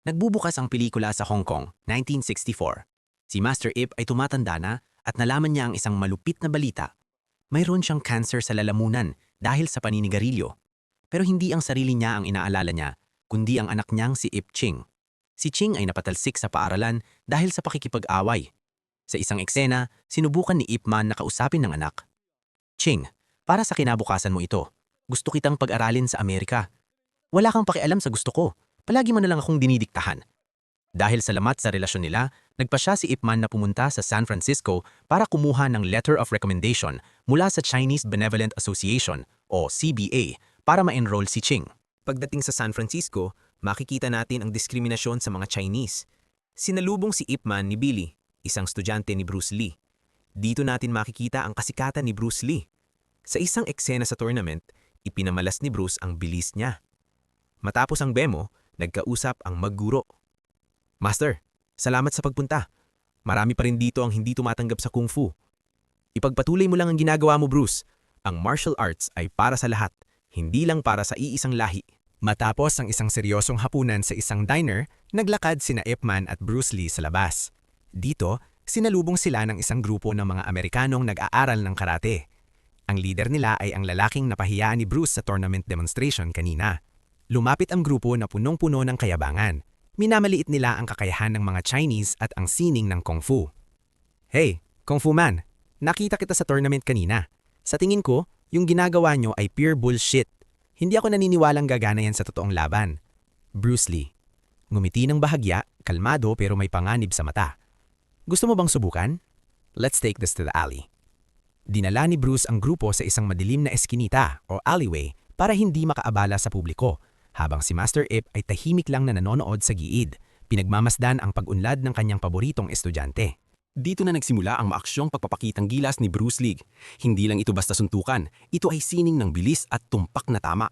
Nagbubukas ang pelikula sa Hong Kong, 1964. Si Master Ip ay tumatanda na at nalaman niya ang isang malupit na balita. Mayroon siyang cancer sa lalamunan dahil sa paninigarilyo. Pero hindi ang sarili niya ang inaalala niya, kundi ang anak niyang si Ip Ching. Si Ching ay napatalsik sa paaralan dahil sa pakikipag-away. Sa isang eksena, sinubukan ni Ip Man na kausapin ng anak. Ching, para sa kinabukasan mo ito, gusto kitang pag-aralin sa Amerika. Wala kang pakialam sa gusto ko. Palagi mo na lang akong dinidiktahan. Dahil salamat sa relasyon nila, nagpa siya si Ip Man na pumunta sa San Francisco para kumuha ng Letter of Recommendation mula sa Chinese Benevolent Association o CBA para ma-enroll si Ching. Pagdating sa San Francisco, makikita natin ang diskriminasyon sa mga Chinese. Sinalubong si Ip Man ni Billy, isang estudyante ni Bruce Lee. Dito natin makikita ang kasikatan ni Bruce Lee. Sa isang eksena sa tournament, ipinamalas ni Bruce ang bilis niya. Matapos ang demo, nagkausap ang magguro. Master, salamat sa pagpunta. Marami pa rin dito ang hindi tumatanggap sa Kung Fu. Ipagpatuloy mo lang ang ginagawa mo, Bruce. Ang martial arts ay para sa lahat, hindi lang para sa iisang lahi. Matapos ang isang seryosong hapunan sa isang diner, naglakad sina Ip Man at Bruce Lee sa labas. Dito, sinalubong sila ng isang grupo ng mga Amerikanong nag-aaral ng karate. Ang leader nila ay ang lalaking napahiyaan ni Bruce sa tournament demonstration kanina. Lumapit ang grupo na punong-puno ng kayabangan. Minamaliit nila ang kakayahan ng mga Chinese at ang sining ng Kung Fu. Hey, Kung Fu Man, nakita kita sa tournament kanina. Sa tingin ko, yung ginagawa nyo ay pure bullshit. Hindi ako naniniwalang gagana yan sa totoong laban. Bruce Lee. Ngumiti ng bahagya, kalmado pero may panganib sa mata. Gusto mo bang subukan? Let's take this to the alley. Dinala ni Bruce ang grupo sa isang madilim na eskinita o alleyway para hindi makaabala sa publiko. Habang si Master Ip ay tahimik lang na nanonood sa giid, pinagmamasdan ang pag-unlad ng kanyang paboritong estudyante. Dito na nagsimula ang maaksyong pagpapakitang gilas ni Bruce Lee. Hindi lang ito basta suntukan, ito ay sining ng bilis at tumpak na tama.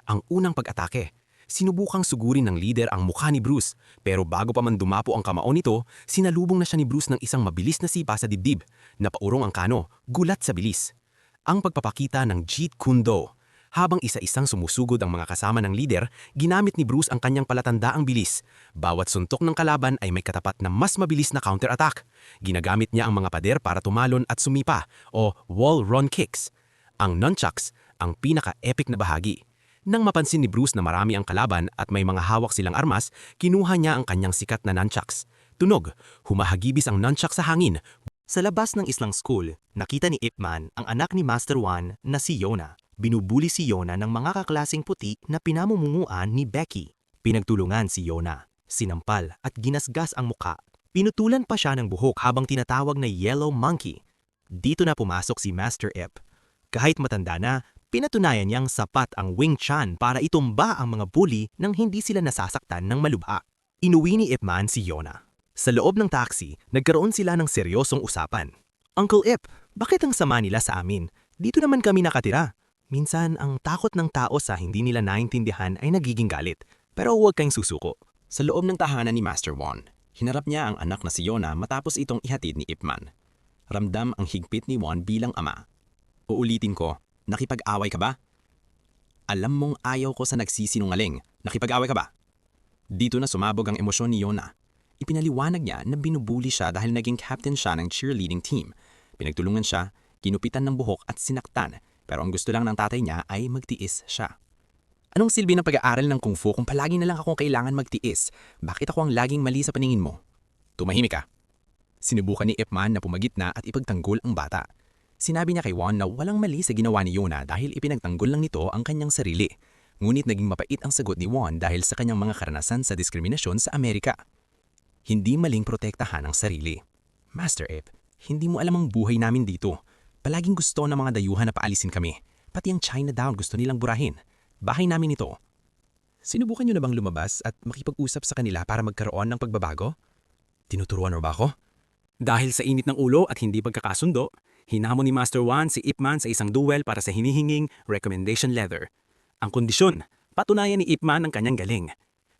Ang unang pag-atake, sinubukang sugurin ng leader ang mukha ni Bruce, pero bago pa man dumapo ang kamao nito, sinalubong na siya ni Bruce ng isang mabilis na sipa sa dibdib. Napaurong ang kano, gulat sa bilis. Ang pagpapakita ng Jeet Kune Do. Habang isa-isang sumusugod ang mga kasama ng leader, ginamit ni Bruce ang kanyang palatandaang bilis. Bawat suntok ng kalaban ay may katapat na mas mabilis na counter-attack. Ginagamit niya ang mga pader para tumalon at sumipa, o wall run kicks. Ang nunchucks, ang pinaka-epic na bahagi. Nang mapansin ni Bruce na marami ang kalaban at may mga hawak silang armas, kinuha niya ang kanyang sikat na nunchucks. Tunog, humahagibis ang nunchucks sa hangin. Sa labas ng islang school, nakita ni Ip Man ang anak ni Master Wan na si Yona. Binubuli si Yona ng mga kaklaseng puti na pinamumunuan ni Becky. Pinagtulungan si Yona, sinampal at ginasgas ang muka. Pinutulan pa siya ng buhok habang tinatawag na Yellow Monkey. Dito na pumasok si Master Ip. Kahit matanda na, pinatunayan niyang sapat ang Wing Chun para itumba ang mga bully nang hindi sila nasasaktan ng malubha. Inuwi ni Ip Man si Yona. Sa loob ng taxi, nagkaroon sila ng seryosong usapan. Uncle Ip, bakit ang sama nila sa amin? Dito naman kami nakatira. Minsan, ang takot ng tao sa hindi nila naintindihan ay nagiging galit. Pero huwag kayong susuko. Sa loob ng tahanan ni Master Wan, hinarap niya ang anak na si Yona matapos itong ihatid ni Ip Man. Ramdam ang higpit ni Wan bilang ama. Uulitin ko, nakipag-away ka ba? Alam mong ayaw ko sa nagsisinungaling. Nakipag-away ka ba? Dito na sumabog ang emosyon ni Yona. Ipinaliwanag niya na binubuli siya dahil naging captain siya ng cheerleading team. Pinagtulungan siya, kinupitan ng buhok at sinaktan. Pero ang gusto lang ng tatay niya ay magtiis siya. Anong silbi ng pag-aaral ng Kung Fu kung palagi na lang akong kailangan magtiis? Bakit ako ang laging mali sa paningin mo? Tumahimik ka. Sinubukan ni Ip Man na pumagitna at ipagtanggol ang bata. Sinabi niya kay Wan na walang mali sa ginawa ni Yona dahil ipinagtanggol lang nito ang kanyang sarili. Ngunit naging mapait ang sagot ni Wan dahil sa kanyang mga karanasan sa diskriminasyon sa Amerika. Hindi maling protektahan ang sarili. Master Ip, hindi mo alam ang buhay namin dito. Palaging gusto ng mga dayuhan na paalisin kami. Pati ang Chinatown gusto nilang burahin. Bahay namin ito. Sinubukan niyo na bang lumabas at makipag-usap sa kanila para magkaroon ng pagbabago? Tinuturuan mo ba ako? Dahil sa init ng ulo at hindi pagkakasundo, hinamon ni Master Wan si Ip Man sa isang duel para sa hinihinging recommendation letter. Ang kondisyon, patunayan ni Ip Man ang kanyang galing.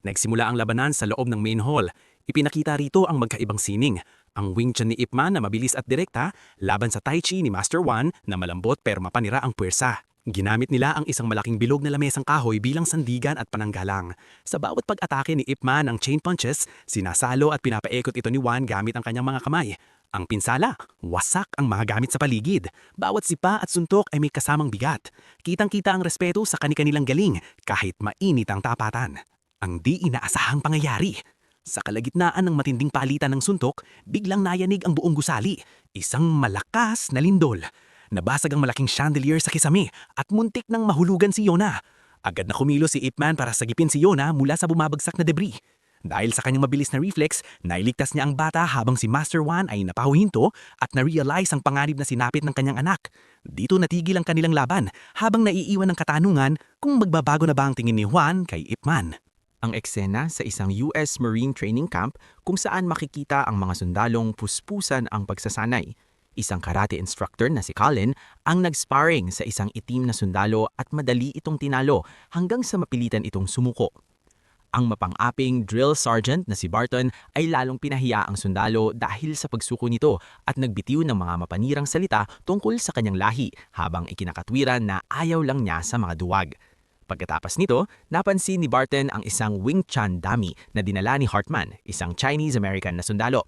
Nagsimula ang labanan sa loob ng main hall. Ipinakita rito ang magkaibang sining. Ang Wing Chun ni Ip Man na mabilis at direkta laban sa Tai Chi ni Master Wan na malambot pero mapanira ang puwersa. Ginamit nila ang isang malaking bilog na lamesang kahoy bilang sandigan at pananggalang. Sa bawat pag-atake ni Ip Man ng chain punches, sinasalo at pinapaikot ito ni Juan gamit ang kanyang mga kamay. Ang pinsala, wasak ang mga gamit sa paligid. Bawat sipa at suntok ay may kasamang bigat. Kitang-kita ang respeto sa kani-kanilang galing kahit mainit ang tapatan. Ang di inaasahang pangyayari. Sa kalagitnaan ng matinding palitan ng suntok, biglang nayanig ang buong gusali. Isang malakas na lindol. Nabasag ang malaking chandelier sa kisame at muntik nang mahulugan si Yona. Agad na kumilos si Ip Man para sagipin si Yona mula sa bumabagsak na debris. Dahil sa kanyang mabilis na reflex, nailigtas niya ang bata habang si Master Wan ay napahuhinto at na-realize ang panganib na sinapit ng kanyang anak. Dito natigil ang kanilang laban habang naiiwan ng katanungan kung magbabago na ba ang tingin ni Juan kay Ip Man. Ang eksena sa isang US Marine Training Camp kung saan makikita ang mga sundalong puspusan ang pagsasanay. Isang karate instructor na si Colin ang nag-sparring sa isang itim na sundalo at madali itong tinalo hanggang sa mapilitan itong sumuko. Ang mapang-aping drill sergeant na si Barton ay lalong pinahiya ang sundalo dahil sa pagsuko nito at nagbitiw ng mga mapanirang salita tungkol sa kanyang lahi habang ikinakatwiran na ayaw lang niya sa mga duwag. Pagkatapos nito, napansin ni Barton ang isang Wing Chun dummy na dinala ni Hartman, isang Chinese-American na sundalo.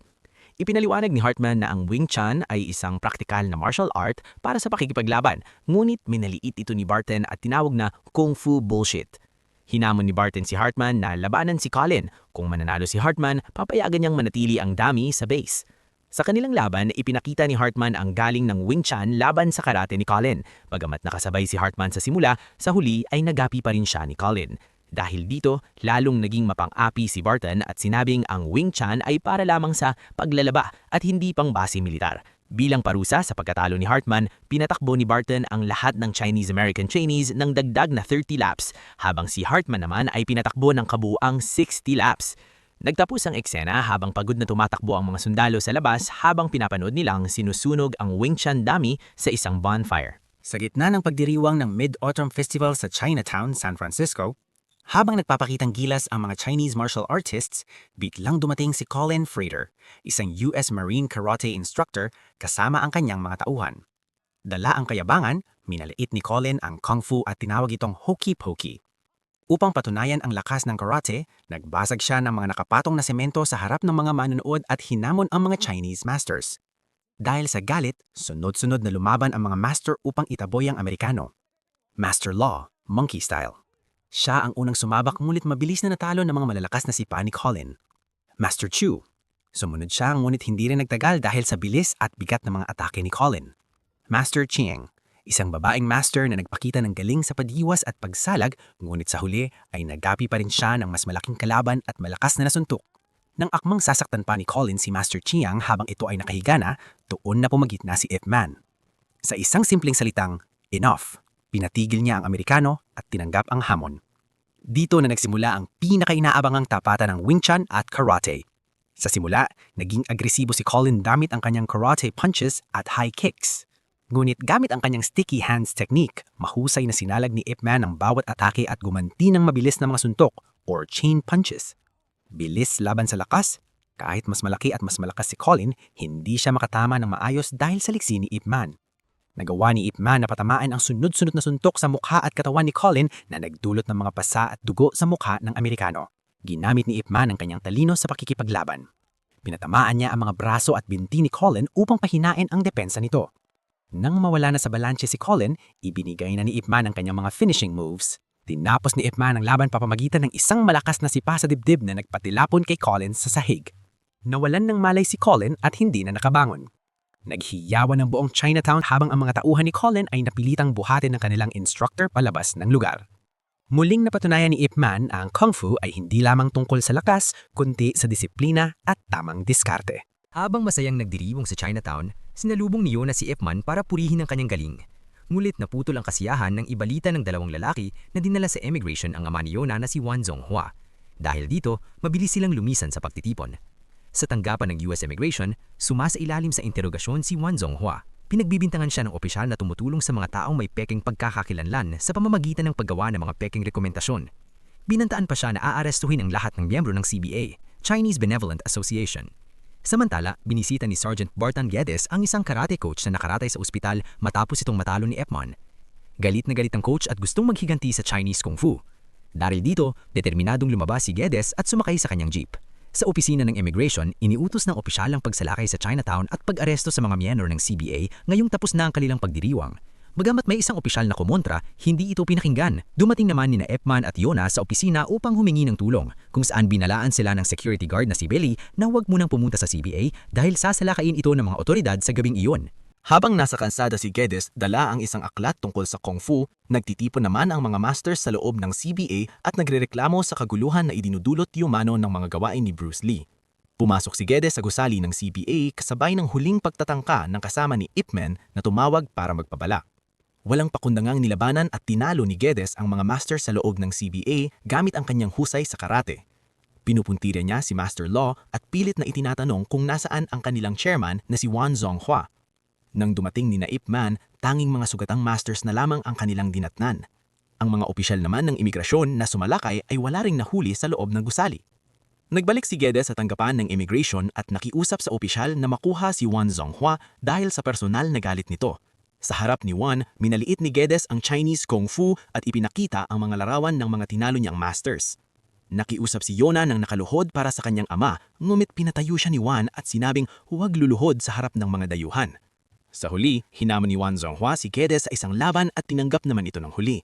Ipinaliwanag ni Hartman na ang Wing Chun ay isang praktikal na martial art para sa pakikipaglaban, ngunit minaliit ito ni Barton at tinawag na Kung Fu bullshit. Hinamon ni Barton si Hartman na labanan si Colin. Kung mananalo si Hartman, papayagan niyang manatili ang dummy sa base. Sa kanilang laban, ipinakita ni Hartman ang galing ng Wing Chun laban sa karate ni Colin. Bagamat nakasabay si Hartman sa simula, sa huli ay nagapi pa rin siya ni Colin. Dahil dito, lalong naging mapang-api si Barton at sinabing ang Wing Chun ay para lamang sa paglalaba at hindi pang base militar. Bilang parusa sa pagkatalo ni Hartman, pinatakbo ni Barton ang lahat ng Chinese-American trainees ng dagdag na 30 laps, habang si Hartman naman ay pinatakbo ng kabuuang 60 laps. Nagtapos ang eksena habang pagod na tumatakbo ang mga sundalo sa labas habang pinapanood nilang sinusunog ang Wing Chun dummy sa isang bonfire. Sa gitna ng pagdiriwang ng Mid-Autumn Festival sa Chinatown, San Francisco, habang nagpapakitang gilas ang mga Chinese martial artists, biglang dumating si Colin Frater, isang US Marine karate instructor kasama ang kanyang mga tauhan. Dala ang kayabangan, minaliit ni Colin ang kung fu at tinawag itong hokey pokey. Upang patunayan ang lakas ng karate, nagbasag siya ng mga nakapatong na semento sa harap ng mga manonood at hinamon ang mga Chinese masters. Dahil sa galit, sunod-sunod na lumaban ang mga master upang itaboy ang Amerikano. Master Law, monkey style. Siya ang unang sumabak ngunit mabilis na natalo ng mga malalakas na sipa ni Colin. Master Chu. Sumunod siya ngunit hindi rin nagtagal dahil sa bilis at bigat ng mga atake ni Colin. Master Chiang. Isang babaeng master na nagpakita ng galing sa pagdiwas at pagsalag ngunit sa huli ay nagapi pa rin siya ng mas malaking kalaban at malakas na nasuntok. Nang akmang sasaktan pa ni Colin si Master Chiang habang ito ay nakahiga na, doon na pumagitna si Ip Man. Sa isang simpleng salitang, enough. Pinatigil niya ang Amerikano at tinanggap ang hamon. Dito na nagsimula ang pinakainaabangang tapatan ng Wing Chun at karate. Sa simula, naging agresibo si Colin gamit ang kanyang karate punches at high kicks. Ngunit gamit ang kanyang sticky hands technique, mahusay na sinalag ni Ip Man ang bawat atake at gumanti ng mabilis na mga suntok or chain punches. Bilis laban sa lakas, kahit mas malaki at mas malakas si Colin, hindi siya makatama ng maayos dahil sa liksi ni Ip Man. Nagawa ni Ip Man na patamaan ang sunod-sunod na suntok sa mukha at katawan ni Colin na nagdulot ng mga pasa at dugo sa mukha ng Amerikano. Ginamit ni Ip Man ang kanyang talino sa pakikipaglaban. Pinatamaan niya ang mga braso at binti ni Colin upang pahinain ang depensa nito. Nang mawala na sa balanse si Colin, ibinigay na ni Ip Man ang kanyang mga finishing moves. Tinapos ni Ip Man ang laban papamagitan ng isang malakas na sipa sa dibdib na nagpatilapon kay Colin sa sahig. Nawalan ng malay si Colin at hindi na nakabangon. Naghiyawan ng buong Chinatown habang ang mga tauhan ni Colin ay napilitang buhatin ng kanilang instructor palabas ng lugar. Muling napatunayan ni Ip Man ang Kung Fu ay hindi lamang tungkol sa lakas, kundi sa disiplina at tamang diskarte. Habang masayang nagdiriwang sa Chinatown, sinalubong ni Yona si Ip Man para purihin ang kanyang galing. Ngulit naputol ang kasiyahan ng ibalita ng dalawang lalaki na dinala sa immigration ang ama ni Yona na si Wan Zonghua. Dahil dito, mabilis silang lumisan sa pagtitipon. Sa tanggapan ng US Immigration, sumasailalim sa interogasyon si Wan Zonghua. Pinagbibintangan siya ng opisyal na tumutulong sa mga taong may pekeng pagkakakilanlan sa pamamagitan ng paggawa ng mga pekeng rekomentasyon. Binantaan pa siya na aarestuhin ang lahat ng miyembro ng CBA, Chinese Benevolent Association. Samantala, binisita ni Sergeant Barton Guedes ang isang karate coach na nakaratay sa ospital matapos itong matalo ni Ip Man. Galit na galit ang coach at gustong maghiganti sa Chinese Kung Fu. Dahil dito, determinadong lumabas si Geddes at sumakay sa kanyang jeep. Sa opisina ng immigration, iniutos ng opisyal ang pagsalakay sa Chinatown at pag-aresto sa mga miyembro ng CBA ngayong tapos na ang kanilang pagdiriwang. Bagamat may isang opisyal na kumontra, hindi ito pinakinggan. Dumating naman nina Ipman at Yona sa opisina upang humingi ng tulong, kung saan binalaan sila ng security guard na si Billy na huwag munang pumunta sa CBA dahil sasalakayin ito ng mga otoridad sa gabing iyon. Habang nasa kalsada si Geddes, dala ang isang aklat tungkol sa Kung Fu, nagtitipon naman ang mga masters sa loob ng CBA at nagrereklamo sa kaguluhan na idinudulot umano ng mga gawain ni Bruce Lee. Pumasok si Geddes sa gusali ng CBA kasabay ng huling pagtatangka ng kasama ni Ip Man na tumawag para magpabala. Walang pakundangang nilabanan at tinalo ni Geddes ang mga master sa loob ng CBA gamit ang kanyang husay sa karate. Pinupuntira niya si Master Law at pilit na itinatanong kung nasaan ang kanilang chairman na si Wan Zonghua. Nang dumating ni Ip Man, tanging mga sugatang masters na lamang ang kanilang dinatnan. Ang mga opisyal naman ng imigrasyon na sumalakay ay wala ring nahuli sa loob ng gusali. Nagbalik si Geddes sa tanggapan ng immigration at nakiusap sa opisyal na makuha si Wan Zonghua dahil sa personal na galit nito. Sa harap ni Wan, minaliit ni Geddes ang Chinese Kung Fu at ipinakita ang mga larawan ng mga tinalo niyang masters. Nakiusap si Yona ng nakaluhod para sa kanyang ama, ngumit pinatayo siya ni Wan at sinabing huwag luluhod sa harap ng mga dayuhan. Sa huli, hinamon ni Wan Zonghua si Geddes sa isang laban at tinanggap naman ito ng huli.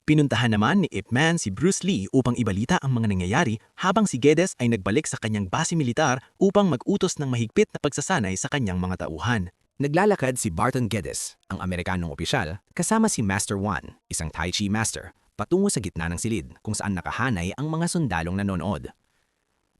Pinuntahan naman ni Ip Man si Bruce Lee upang ibalita ang mga nangyayari habang si Geddes ay nagbalik sa kanyang base militar upang mag-utos ng mahigpit na pagsasanay sa kanyang mga tauhan. Naglalakad si Barton Geddes, ang Amerikanong opisyal, kasama si Master Wan, isang Tai Chi master, patungo sa gitna ng silid kung saan nakahanay ang mga sundalong nanonood.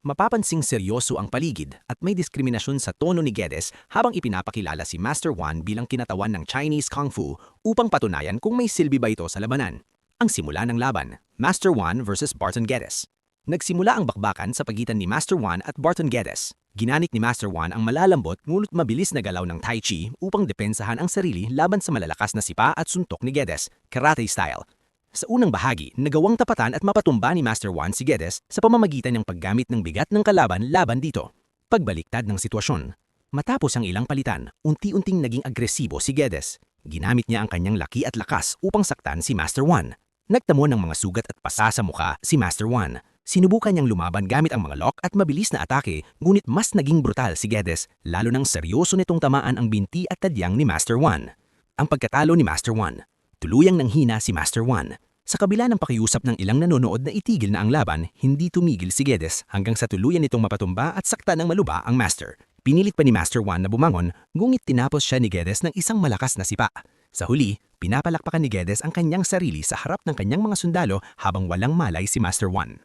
Mapapansing seryoso ang paligid at may diskriminasyon sa tono ni Geddes habang ipinapakilala si Master Wan bilang kinatawan ng Chinese Kung Fu upang patunayan kung may silbi ba ito sa labanan. Ang simula ng laban, Master Wan versus Barton Geddes. Nagsimula ang bakbakan sa pagitan ni Master Wan at Barton Geddes. Ginamit ni Master Wan ang malalambot ngunit mabilis na galaw ng Tai Chi upang depensahan ang sarili laban sa malalakas na sipa at suntok ni Geddes, karate style. Sa unang bahagi, nagawang tapatan at mapatumba ni Master Wan si Geddes sa pamamagitan ng paggamit ng bigat ng kalaban laban dito. Pagbaliktad ng sitwasyon. Matapos ang ilang palitan, unti-unting naging agresibo si Geddes. Ginamit niya ang kanyang laki at lakas upang saktan si Master Wan. Nagtamo ng mga sugat at pasa sa mukha si Master Wan. Sinubukan niyang lumaban gamit ang mga lock at mabilis na atake, ngunit mas naging brutal si Geddes, lalo nang seryoso nitong tamaan ang binti at tadyang ni Master Wan. Ang pagkatalo ni Master Wan. Tuluyang nanghina si Master Wan. Sa kabila ng pakiusap ng ilang nanonood na itigil na ang laban, hindi tumigil si Geddes hanggang sa tuluyan nitong mapatumba at sakta ng maluba ang Master. Pinilit pa ni Master Wan na bumangon, ngunit tinapos siya ni Geddes ng isang malakas na sipa. Sa huli, pinapalakpakan ni Geddes ang kanyang sarili sa harap ng kanyang mga sundalo habang walang malay si Master Wan.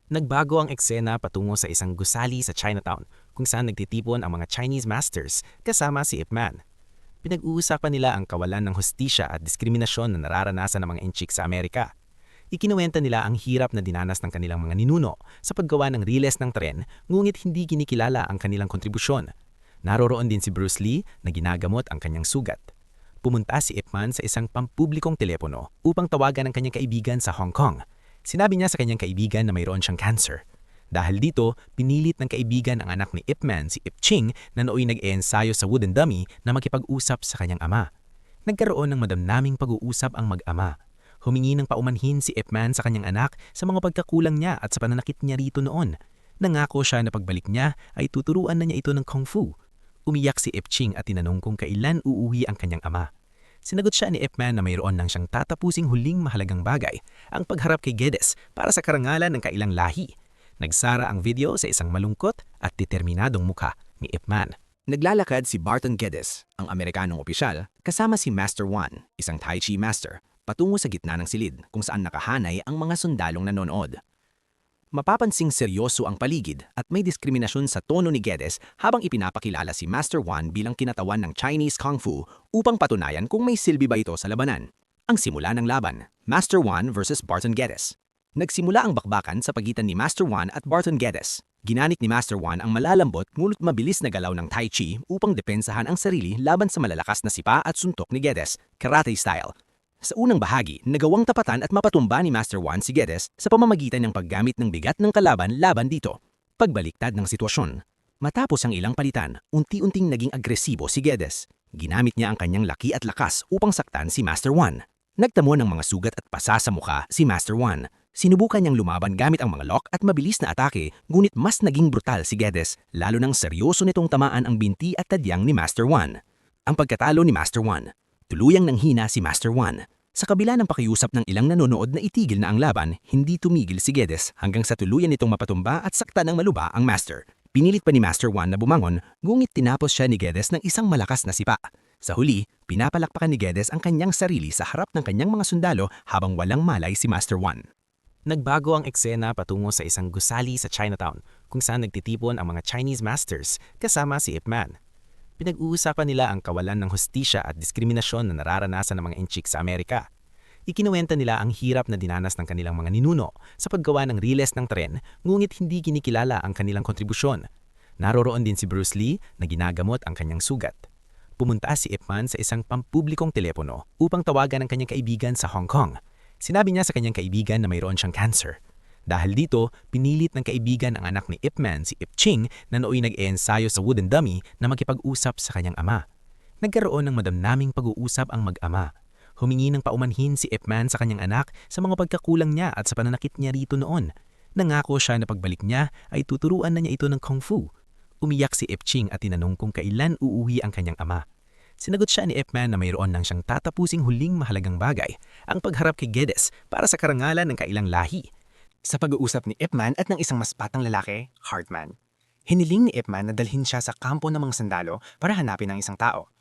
Nagbago ang eksena patungo sa isang gusali sa Chinatown kung saan nagtitipon ang mga Chinese masters kasama si Ip Man. Pinag-uusapan nila ang kawalan ng hustisya at diskriminasyon na nararanasan ng mga Inchik sa Amerika. Ikinuwenta nila ang hirap na dinanas ng kanilang mga ninuno sa paggawa ng riles ng tren ngunit hindi kinikilala ang kanilang kontribusyon. Naroroon din si Bruce Lee na ginagamot ang kanyang sugat. Pumunta si Ip Man sa isang pampublikong telepono upang tawagan ang kanyang kaibigan sa Hong Kong. Sinabi niya sa kanyang kaibigan na mayroon siyang cancer. Dahil dito, pinilit ng kaibigan ang anak ni Ip Man, si Ip Ching, na nooy nag-eensayo sa wooden dummy na makipag-usap sa kanyang ama. Nagkaroon ng madamnaming pag-uusap ang mag-ama. Humingi ng paumanhin si Ip Man sa kanyang anak sa mga pagkakulang niya at sa pananakit niya rito noon. Nangako siya na pagbalik niya ay tuturuan na niya ito ng Kung Fu. Umiyak si Ip Ching at tinanong kung kailan uuwi ang kanyang ama. Sinagot siya ni Ip Man na mayroon lang siyang tatapusing huling mahalagang bagay, ang pagharap kay Geddes para sa karangalan ng kailang lahi. Nagsara ang video sa isang malungkot at determinadong mukha ni Ip Man. Naglalakad si Barton Geddes, ang Amerikanong opisyal, kasama si Master Wan, isang Tai Chi master, patungo sa gitna ng silid kung saan nakahanay ang mga sundalong nanonood. Mapapansing seryoso ang paligid at may diskriminasyon sa tono ni Geddes habang ipinapakilala si Master Wan bilang kinatawan ng Chinese Kung Fu upang patunayan kung may silbi ba ito sa labanan. Ang simula ng laban, Master Wan versus Barton Geddes. Nagsimula ang bakbakan sa pagitan ni Master Wan at Barton Geddes. Ginamit ni Master Wan ang malalambot ngunit mabilis na galaw ng Tai Chi upang depensahan ang sarili laban sa malalakas na sipa at suntok ni Geddes, karate style. Sa unang bahagi, nagawang tapatan at mapatumba ni Master Wan si Geddes sa pamamagitan ng paggamit ng bigat ng kalaban laban dito. Pagbaliktad ng sitwasyon. Matapos ang ilang palitan, unti-unting naging agresibo si Geddes. Ginamit niya ang kanyang laki at lakas upang saktan si Master Wan. Nagtamo ng mga sugat at pasa sa mukha si Master One. Sinubukan niyang lumaban gamit ang mga lock at mabilis na atake, ngunit mas naging brutal si Geddes, lalo nang seryoso nitong tamaan ang binti at tadyang ni Master One. Ang pagkatalo ni Master One. Tuluyang nanghina si Master One. Sa kabila ng pakiusap ng ilang nanonood na itigil na ang laban, hindi tumigil si Geddes hanggang sa tuluyan nitong mapatumba at sakta ng maluba ang Master. Pinilit pa ni Master One na bumangon, ngunit tinapos siya ni Geddes ng isang malakas na sipa. Sa huli, pinapalakpakan ni Geddes ang kanyang sarili sa harap ng kanyang mga sundalo habang walang malay si Master One. Nagbago ang eksena patungo sa isang gusali sa Chinatown kung saan nagtitipon ang mga Chinese masters kasama si Ip Man. Pinag-uusapan nila ang kawalan ng hustisya at diskriminasyon na nararanasan ng mga inchik sa Amerika. Ikinuwenta nila ang hirap na dinanas ng kanilang mga ninuno sa paggawa ng riles ng tren, ngunit hindi kinikilala ang kanilang kontribusyon. Naroroon din si Bruce Lee na ginagamot ang kanyang sugat. Pumunta si Ip Man sa isang pampublikong telepono upang tawagan ang kanyang kaibigan sa Hong Kong. Sinabi niya sa kanyang kaibigan na mayroon siyang cancer. Dahil dito, pinilit ng kaibigan ang anak ni Ip Man, si Ip Ching, na nooy nag-eensayo sa wooden dummy na makipag-usap sa kanyang ama. Nagkaroon ng madamnaming pag-uusap ang mag-ama. Humingi ng paumanhin si Ip Man sa kanyang anak sa mga pagkakulang niya at sa pananakit niya rito noon. Nangako siya na pagbalik niya ay tuturuan na niya ito ng Kung Fu. Umiyak si Ip Ching at tinanong kung kailan uuwi ang kanyang ama. Sinagot siya ni Ip Man na mayroon lang siyang tatapusing huling mahalagang bagay, ang pagharap kay Geddes para sa karangalan ng kailang lahi. Sa pag-uusap ni Ip Man at ng isang mas batang lalaki, Hartman, hiniling ni Ip Man na dalhin siya sa kampo ng mga sundalo para hanapin ang isang tao.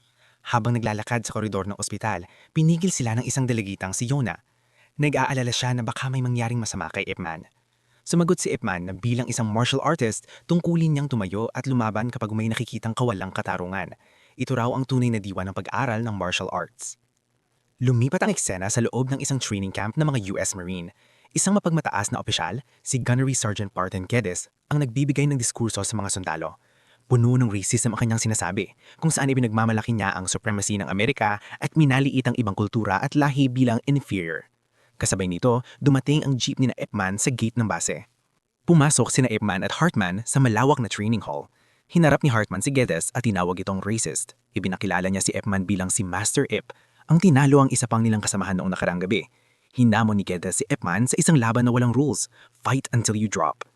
Habang naglalakad sa koridor ng ospital, pinigil sila ng isang delegitang si Yona. Nag-aalala siya na baka may mangyaring masama kay Ip Man. Sumagot si Ip Man na bilang isang martial artist, tungkulin niyang tumayo at lumaban kapag may nakikitang kawalang katarungan. Ito raw ang tunay na diwa ng pag-aral ng martial arts. Lumipat ang eksena sa loob ng isang training camp ng mga US Marine. Isang mapagmataas na opisyal, si Gunnery Sergeant Barton Geddes, ang nagbibigay ng diskurso sa mga sundalo. Puno ng racism ang kanyang sinasabi, kung saan ipinagmamalaki niya ang supremacy ng Amerika at minaliit ang ibang kultura at lahi bilang inferior. Kasabay nito, dumating ang jeep ni na Ip Man sa gate ng base. Pumasok sina Ip Man at Hartman sa malawak na training hall. Hinarap ni Hartman si Geddes at tinawag itong racist. Ibinakilala niya si Ip Man bilang si Master Ip, ang tinalo ang isa pang nilang kasamahan noong nakaraang gabi. Hinamon ni Geddes si Ip Man sa isang laban na walang rules, fight until you drop.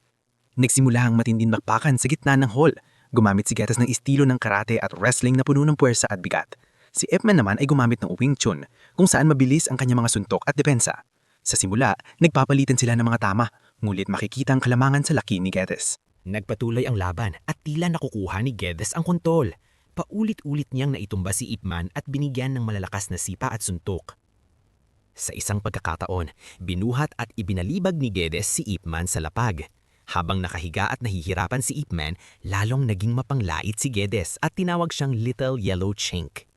Nagsimula ang matinding bakbakan sa gitna ng hall. Gumamit si Geddes ng estilo ng karate at wrestling na puno ng puwersa at bigat. Si Ip Man naman ay gumamit ng Wing Chun, kung saan mabilis ang kanyang mga suntok at depensa. Sa simula, nagpapalitan sila ng mga tama, ngulit makikita ang kalamangan sa laki ni Geddes. Nagpatuloy ang laban at tila nakukuha ni Geddes ang kontrol. Paulit-ulit niyang naitumba si Ip Man at binigyan ng malalakas na sipa at suntok. Sa isang pagkakataon, binuhat at ibinalibag ni Geddes si Ip Man sa lapag. Habang nakahiga at nahihirapan si Ip Man, lalong naging mapanglait si Geddes at tinawag siyang Little Yellow Chink.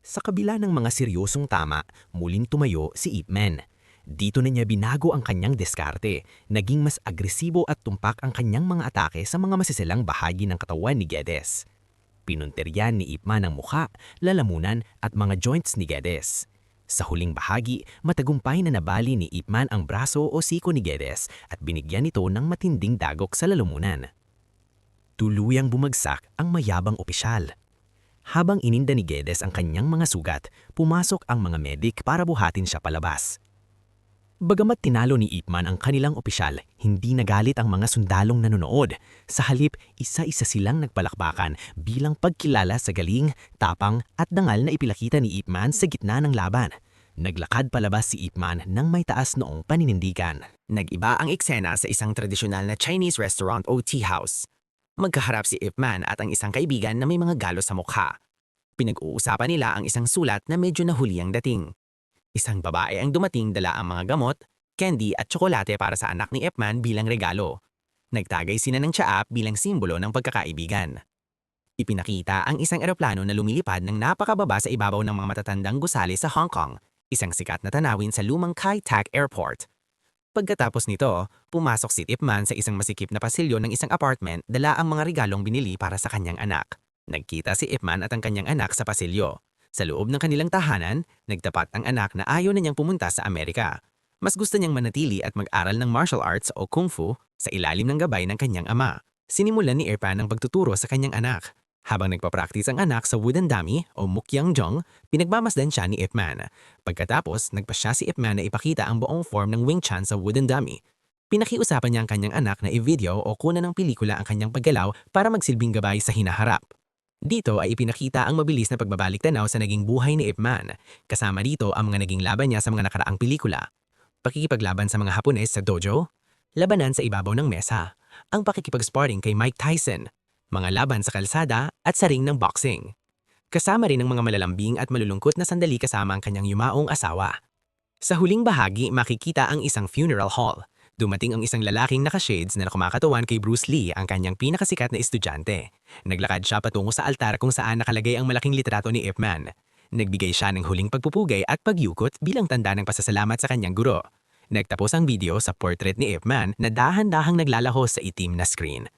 Sa kabila ng mga seryosong tama, muling tumayo si Ip Man. Dito na niya binago ang kanyang diskarte, naging mas agresibo at tumpak ang kanyang mga atake sa mga masisilang bahagi ng katawan ni Geddes. Pinunteryan ni Ip Man ang mukha, lalamunan at mga joints ni Geddes. Sa huling bahagi, matagumpay na nabali ni Ip Man ang braso o siko ni Geddes at binigyan ito ng matinding dagok sa lalamunan. Tuluyang bumagsak ang mayabang opisyal. Habang ininda ni Geddes ang kanyang mga sugat, pumasok ang mga medik para buhatin siya palabas. Bagamat tinalo ni Ip Man ang kanilang opisyal, hindi nagalit ang mga sundalong nanonood. Sa halip, isa-isa silang nagpalakpakan bilang pagkilala sa galing, tapang at dangal na ipilakita ni Ip Man sa gitna ng laban. Naglakad palabas si Ip Man nang may taas noong paninindigan. Nag-iba ang eksena sa isang tradisyonal na Chinese restaurant o tea house. Magkaharap si Ip Man at ang isang kaibigan na may mga galos sa mukha. Pinag-uusapan nila ang isang sulat na medyo nahuli ang dating. Isang babae ang dumating dala ang mga gamot, candy at tsokolate para sa anak ni Ip Man bilang regalo. Nagtagay sina ng tsaap bilang simbolo ng pagkakaibigan. Ipinakita ang isang eroplano na lumilipad ng napakababa sa ibabaw ng mga matatandang gusali sa Hong Kong, isang sikat na tanawin sa lumang Kai Tak Airport. Pagkatapos nito, pumasok si Ip Man sa isang masikip na pasilyo ng isang apartment dala ang mga regalong binili para sa kanyang anak. Nagkita si Ip Man at ang kanyang anak sa pasilyo. Sa loob ng kanilang tahanan, nagtapat ang anak na ayaw na niyang pumunta sa Amerika. Mas gusto niyang manatili at mag-aral ng martial arts o kung fu sa ilalim ng gabay ng kanyang ama. Sinimulan ni Ip Man ang pagtuturo sa kanyang anak. Habang nagpa-practice ang anak sa wooden dummy o mukyangjong, pinagmamasdan siya ni Ip Man. Pagkatapos, nagpa siya si Ip Man na ipakita ang buong form ng Wing Chun sa wooden dummy. Pinakiusapan niya ang kanyang anak na i-video o kunan ng pelikula ang kanyang paggalaw para magsilbing gabay sa hinaharap. Dito ay ipinakita ang mabilis na pagbabalik tanaw sa naging buhay ni Ip Man. Kasama dito ang mga naging laban niya sa mga nakaraang pelikula. Pakikipaglaban sa mga Hapones sa dojo, labanan sa ibabaw ng mesa, ang pakikipag-sparring kay Mike Tyson, mga laban sa kalsada at sa ring ng boxing. Kasama rin ang mga malalambing at malulungkot na sandali kasama ang kanyang yumaong asawa. Sa huling bahagi, makikita ang isang funeral hall. Dumating ang isang lalaking naka-shades na kumakatuwan kay Bruce Lee, ang kanyang pinakasikat na estudyante. Naglakad siya patungo sa altar kung saan nakalagay ang malaking litrato ni Ip Man. Nagbigay siya ng huling pagpupugay at pagyukot bilang tanda ng pasasalamat sa kanyang guro. Nagtapos ang video sa portrait ni Ip Man na dahan-dahang naglalaho sa itim na screen.